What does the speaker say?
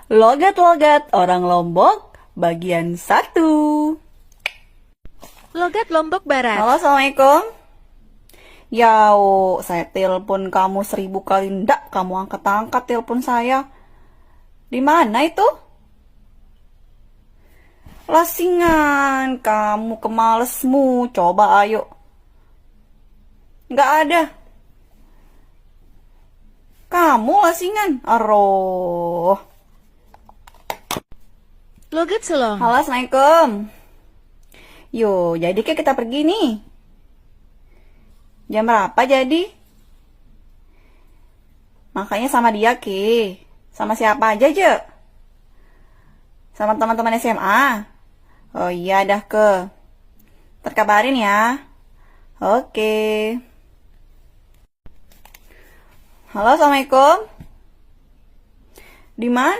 Logat-logat orang Lombok, bagian 1. Logat Lombok Barat. Halo, Assalamualaikum. Yao, saya telepon kamu 1000 kali, ndak kamu angkat-angkat telepon saya. Di mana itu? Lasingan, kamu kemalesmu, coba ayo. Nggak ada. Kamu lasingan, aroh. Logat Selong. Halo, Assalamualaikum. Yo, jadi kita pergi nih. Jam berapa jadi? Makanya sama dia, Ki. Sama siapa aja, Je? Sama teman-teman SMA? Oh iya, dah ke. Terkabarin ya. Oke. Halo, Assalamualaikum. Di mana?